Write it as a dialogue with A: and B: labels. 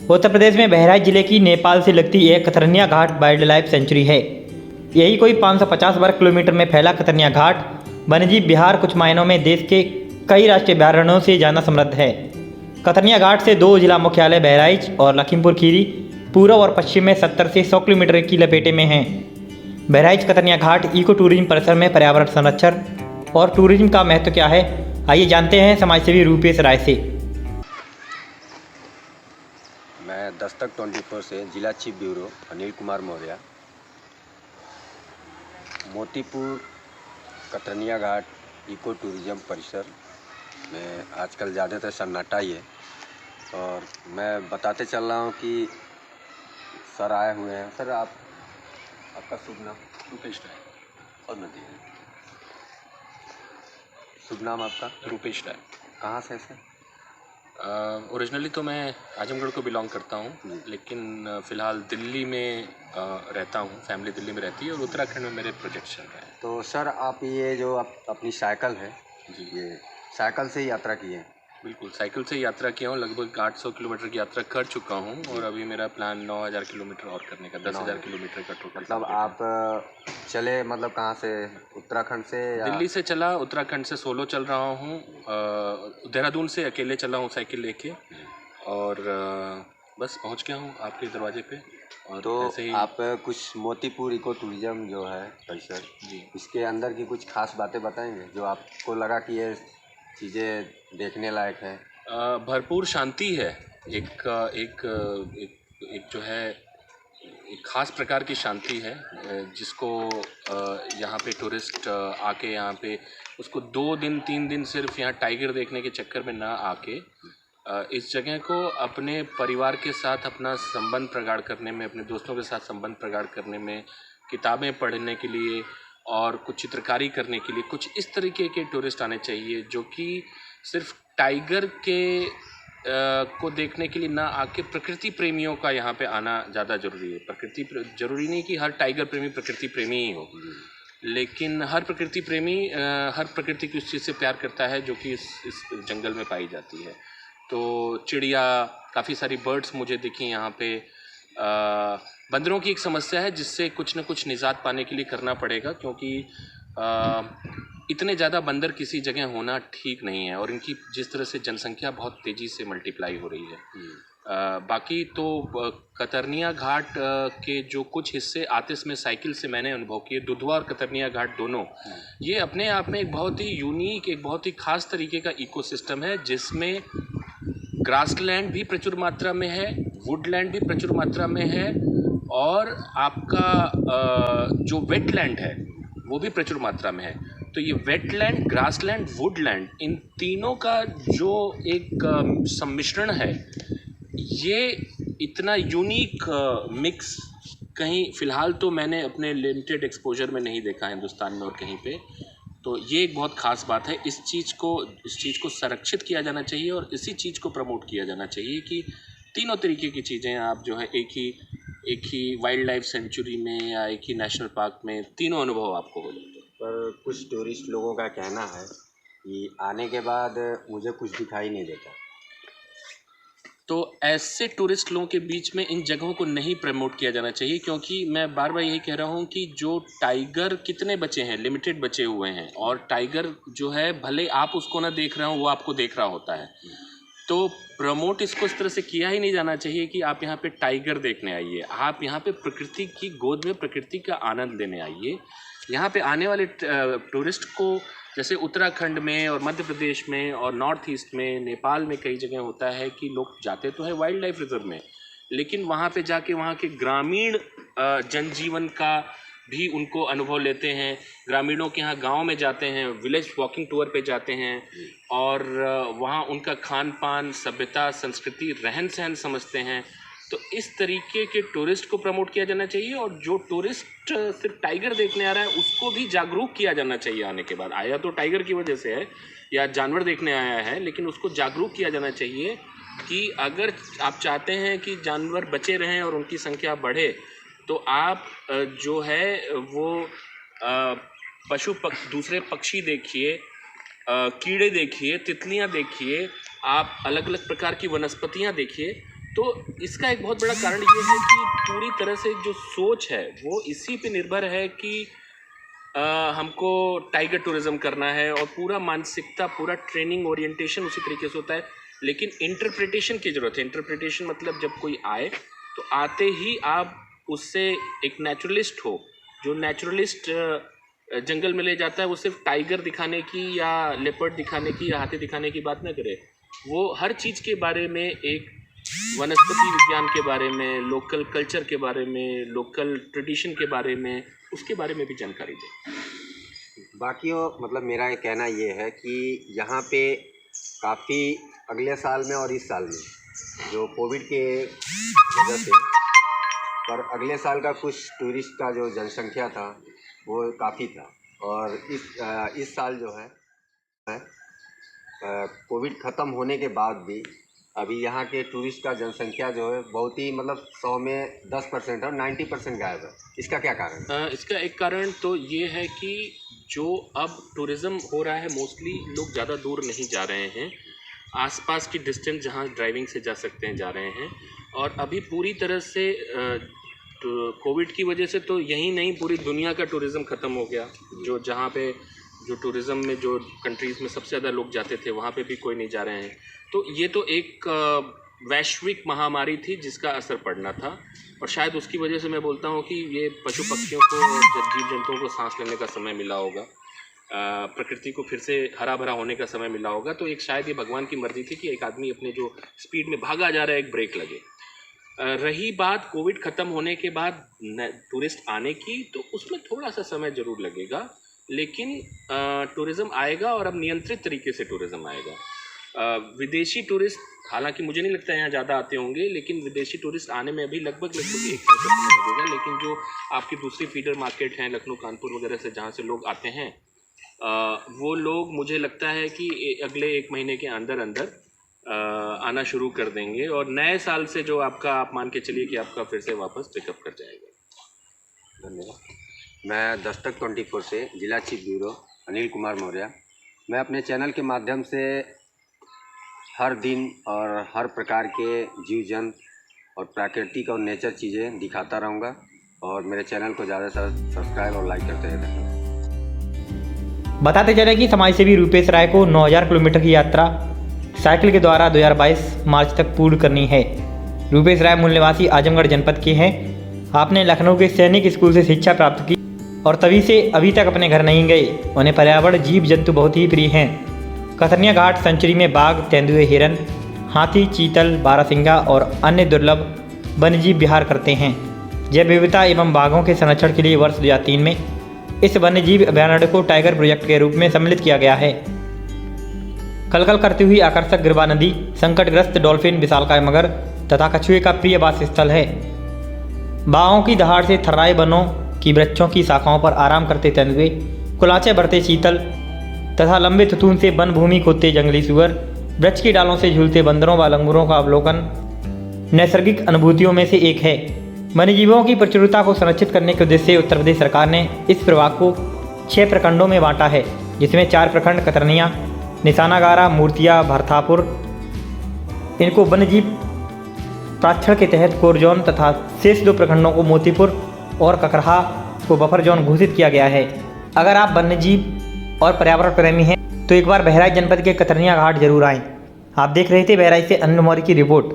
A: उत्तर प्रदेश में बहराइच जिले की नेपाल से लगती एक कतरनिया घाट वाइल्ड लाइफ सेंचुरी है। यही कोई 550 वर्ग किलोमीटर में फैला कतरनिया घाट वन्यजीव बिहार कुछ मायनों में देश के कई राष्ट्रीय अभयारण्यों से ज़्यादा समृद्ध है। कतरनिया घाट से दो जिला मुख्यालय बहराइच और लखीमपुर खीरी पूर्व और पश्चिम में 70 से 100 किलोमीटर की लपेटे में हैं। बहराइच कतरनिया घाट इको टूरिज्म परिसर में पर्यावरण संरक्षण और टूरिज्म का महत्व क्या है, आइए जानते हैं समाजसेवी रूपेश राय से।
B: मैं दस्तक 24 से जिला चीफ ब्यूरो अनिल कुमार मौर्य। मोतीपुर कतरनिया घाट इको टूरिज्म परिसर में आजकल ज़्यादातर सन्नाटा ही है और मैं बताते चल रहा हूँ कि सर आए हुए हैं। सर आपका शुभ नाम?
C: रूपेश राय।
B: और नदी है शुभ नाम आपका?
C: रूपेश राय।
B: कहाँ से सर?
C: ओरिजिनली तो मैं आजमगढ़ को बिलोंग करता हूँ, लेकिन फ़िलहाल दिल्ली में रहता हूँ। फैमिली दिल्ली में रहती है और उत्तराखंड में मेरे प्रोजेक्ट चल रहे हैं।
B: तो सर आप ये जो अपनी साइकिल है
C: जी,
B: ये साइकिल से ही यात्रा की है?
C: बिल्कुल साइकिल से यात्रा किया हूँ। लगभग 800 किलोमीटर की यात्रा कर चुका हूँ और अभी मेरा प्लान 9000 किलोमीटर और करने का, 10,000 किलोमीटर का टोटल।
B: मतलब आप चले मतलब कहाँ से? उत्तराखंड से या?
C: दिल्ली से चला, उत्तराखंड से सोलो चल रहा हूँ, देहरादून से अकेले चला हूँ साइकिल लेके और बस पहुँच गया हूँ आपके दरवाजे पे। और
B: तो
C: ऐसे ही
B: आप कुछ मोतीपुर इको टूरिज्म जो है परिसर
C: जी,
B: इसके अंदर की कुछ खास बातें बताएंगे जो आपको लगा कि ये चीज़ें देखने लायक है?
C: भरपूर शांति है। एक एक एक एक जो है एक ख़ास प्रकार की शांति है, जिसको यहाँ पे टूरिस्ट आके यहाँ पे उसको 2 दिन 3 दिन सिर्फ यहाँ टाइगर देखने के चक्कर में ना आके इस जगह को अपने परिवार के साथ अपना संबंध प्रगाढ़ करने में, अपने दोस्तों के साथ संबंध प्रगाढ़ करने में, किताबें पढ़ने के लिए और कुछ चित्रकारी करने के लिए कुछ इस तरीके के टूरिस्ट आने चाहिए, जो कि सिर्फ टाइगर के को देखने के लिए ना आके प्रकृति प्रेमियों का यहाँ पे आना ज़्यादा ज़रूरी है। ज़रूरी नहीं कि हर टाइगर प्रेमी प्रकृति प्रेमी ही हो, लेकिन हर प्रकृति प्रेमी हर प्रकृति की उस चीज़ से प्यार करता है जो कि इस जंगल में पाई जाती है। तो चिड़िया, काफ़ी सारी बर्ड्स मुझे दिखी यहाँ पे। बंदरों की एक समस्या है जिससे कुछ न कुछ निजात पाने के लिए करना पड़ेगा, क्योंकि इतने ज़्यादा बंदर किसी जगह होना ठीक नहीं है और इनकी जिस तरह से जनसंख्या बहुत तेज़ी से मल्टीप्लाई हो रही है। बाकी तो कतरनिया घाट के जो कुछ हिस्से आतिश में साइकिल से मैंने अनुभव किए, दुधवा और कतरनिया घाट दोनों, ये अपने आप में एक बहुत ही यूनिक, एक बहुत ही ख़ास तरीके का इकोसिस्टम है, जिसमें ग्रासलैंड भी प्रचुर मात्रा में है, वुडलैंड भी प्रचुर मात्रा में है और आपका जो वेटलैंड है वो भी प्रचुर मात्रा में है। तो ये वेटलैंड, ग्रासलैंड, वुडलैंड, इन तीनों का जो एक सम्मिश्रण है, ये इतना यूनिक मिक्स कहीं फ़िलहाल तो मैंने अपने लिमिटेड एक्सपोजर में नहीं देखा हिंदुस्तान में और कहीं पे। तो ये एक बहुत ख़ास बात है। इस चीज़ को संरक्षित किया जाना चाहिए और इसी चीज़ को प्रमोट किया जाना चाहिए कि तीनों तरीके की चीज़ें आप जो है एक ही वाइल्ड लाइफ सेंचुरी में या एक ही नेशनल पार्क में तीनों अनुभव आपको हो जाते हैं।
B: पर कुछ टूरिस्ट लोगों का कहना है कि आने के बाद मुझे कुछ दिखाई नहीं देता।
C: तो ऐसे टूरिस्ट लोगों के बीच में इन जगहों को नहीं प्रमोट किया जाना चाहिए, क्योंकि मैं बार बार यही कह रहा हूँ कि जो टाइगर कितने बचे हैं, लिमिटेड बचे हुए हैं, और टाइगर जो है भले आप उसको ना देख रहे हो, वो आपको देख रहा होता है। तो प्रमोट इसको इस तरह से किया ही नहीं जाना चाहिए कि आप यहाँ पे टाइगर देखने आइए। आप यहाँ पे प्रकृति की गोद में प्रकृति का आनंद लेने आइए। यहाँ पे आने वाले टूरिस्ट को, जैसे उत्तराखंड में और मध्य प्रदेश में और नॉर्थ ईस्ट में, नेपाल में कई जगह होता है कि लोग जाते तो है वाइल्ड लाइफ रिजर्व में, लेकिन वहाँ पे जाके वहाँ के ग्रामीण जनजीवन का भी उनको अनुभव लेते हैं। ग्रामीणों के यहाँ गांव में जाते हैं, विलेज वॉकिंग टूर पे जाते हैं और वहाँ उनका खान पान, सभ्यता, संस्कृति, रहन सहन समझते हैं। तो इस तरीके के टूरिस्ट को प्रमोट किया जाना चाहिए और जो टूरिस्ट सिर्फ टाइगर देखने आ रहा है उसको भी जागरूक किया जाना चाहिए। आने के बाद आया तो टाइगर की वजह से है या जानवर देखने आया है, लेकिन उसको जागरूक किया जाना चाहिए कि अगर आप चाहते हैं कि जानवर बचे रहें और उनकी संख्या बढ़े, तो आप जो है वो दूसरे पक्षी देखिए, कीड़े देखिए, तितलियां देखिए, आप अलग अलग प्रकार की वनस्पतियां देखिए, तो इसका एक बहुत बड़ा कारण ये है कि पूरी तरह से जो सोच है वो इसी पे निर्भर है कि हमको टाइगर टूरिज्म करना है, और पूरा मानसिकता, पूरा ट्रेनिंग ओरिएंटेशन उसी तरीके से होता है। लेकिन इंटरप्रिटेशन की ज़रूरत है। इंटरप्रिटेशन मतलब जब कोई आए तो आते ही आप उससे एक नेचुरलिस्ट हो, जो नेचुरलिस्ट जंगल में ले जाता है, वो सिर्फ टाइगर दिखाने की या लेपर्ड दिखाने की या हाथी दिखाने की बात ना करे। वो हर चीज़ के बारे में, एक वनस्पति विज्ञान के बारे में, लोकल कल्चर के बारे में, लोकल ट्रेडिशन के बारे में, उसके बारे में भी जानकारी दे।
B: बाकियों मतलब मेरा ये कहना ये है कि यहाँ पे काफ़ी अगले साल में और इस साल में जो कोविड के वजह से, पर अगले साल का कुछ टूरिस्ट का जो जनसंख्या था वो काफ़ी था, और इस साल जो है कोविड ख़त्म होने के बाद भी अभी यहाँ के टूरिस्ट का जनसंख्या जो है बहुत ही मतलब 100 में 10% और 90% गायब है। इसका क्या कारण है?
C: इसका एक कारण तो ये है कि जो अब टूरिज़्म हो रहा है, मोस्टली लोग ज़्यादा दूर नहीं जा रहे हैं, आसपास की डिस्टेंस जहाँ ड्राइविंग से जा सकते हैं जा रहे हैं। और अभी पूरी तरह से कोविड की वजह से तो यही नहीं, पूरी दुनिया का टूरिज़्म ख़त्म हो गया। जो जहाँ पे जो टूरिज़्म में जो कंट्रीज़ में सबसे ज़्यादा लोग जाते थे वहाँ पे भी कोई नहीं जा रहे हैं। तो ये तो एक वैश्विक महामारी थी जिसका असर पड़ना था, और शायद उसकी वजह से मैं बोलता हूँ कि ये पशु पक्षियों को और जीव जंतुओं को सांस लेने का समय मिला होगा, प्रकृति को फिर से हरा भरा होने का समय मिला होगा। तो एक शायद ये भगवान की मर्जी थी कि एक आदमी अपने जो स्पीड में भागा जा रहा है, एक ब्रेक लगे। रही बात कोविड ख़त्म होने के बाद टूरिस्ट आने की, तो उसमें थोड़ा सा समय ज़रूर लगेगा, लेकिन टूरिज़्म आएगा, और अब नियंत्रित तरीके से टूरिज़्म आएगा। विदेशी टूरिस्ट हालांकि मुझे नहीं लगता यहाँ ज़्यादा आते होंगे, लेकिन विदेशी टूरिस्ट आने में अभी लगभग 1 साल का समय लगेगा। लेकिन जो आपकी दूसरी फीडर मार्केट हैं, लखनऊ, कानपुर वगैरह से जहाँ से लोग आते हैं, वो लोग मुझे लगता है कि अगले 1 महीने के अंदर अंदर आना शुरू कर देंगे, और नए साल से जो आपका, आप मान के चलिए कि आपका फिर से वापस पिकअप कर जाएगा।
B: धन्यवाद। मैं दस्तक 24 से जिला चीफ ब्यूरो अनिल कुमार मौर्य। मैं अपने चैनल के माध्यम से हर दिन और हर प्रकार के जीव जंतु और प्राकृतिक और नेचर चीज़ें दिखाता रहूँगा, और मेरे चैनल को ज़्यादा से ज़्यादा सब्सक्राइब और लाइक करते रहें।
A: बताते चले कि समाज सेवी रूपेश राय को 9000 किलोमीटर की यात्रा साइकिल के द्वारा 2022 मार्च तक पूर्ण करनी है। रूपेश राय मूल निवासी आजमगढ़ जनपद के हैं। आपने लखनऊ के सैनिक स्कूल से शिक्षा प्राप्त की और तभी से अभी तक अपने घर नहीं गए। उन्हें पर्यावरण, जीव जंतु बहुत ही प्रिय हैं। कतरनिया घाट सेंचुरी में बाघ, तेंदुए, हिरन, हाथी, चीतल, बारहसिंगा और अन्य दुर्लभ वन्यजीव विहार करते हैं। जैव विविधता एवं बाघों के संरक्षण के लिए वर्ष 2003 में इस वन्यजीव अभयारण्य को टाइगर प्रोजेक्ट के रूप में सम्मिलित किया गया है। कलकल करती हुई आकर्षक गिरवा नदी, संकटग्रस्त डॉल्फिन, विशालकाय मगर तथा कछुए का प्रिय वास स्थल है। बाघों की दहाड़ से थर्राए वनों की वृक्षों की शाखाओं पर आराम करते तेंदुए, कुलाचे भरते चीतल तथा लंबे तुतून से वन भूमि खोदते जंगली सुअर, वृक्ष की डालों से झूलते बंदरों व लंगूरों का अवलोकन नैसर्गिक अनुभूतियों में से एक है। वन्यजीवों की प्रचुरता को संरक्षित करने के उद्देश्य से उत्तर प्रदेश सरकार ने इस प्रभाग को 6 प्रखंडों में बांटा है, जिसमें 4 प्रखंड कतरनिया, निशानागारा, मूर्तिया, भरथापुर, इनको वन्यजीव प्राक्षण के तहत कोर जोन तथा शेष 2 प्रखंडों को मोतीपुर और ककरहा को बफर जोन घोषित किया गया है। अगर आप वन्यजीव और पर्यावरण प्रेमी हैं तो एक बार बहराइच जनपद के कतरनिया घाट जरूर आएं। आप देख रहे थे बहराइच से अनिल मौर्य की रिपोर्ट।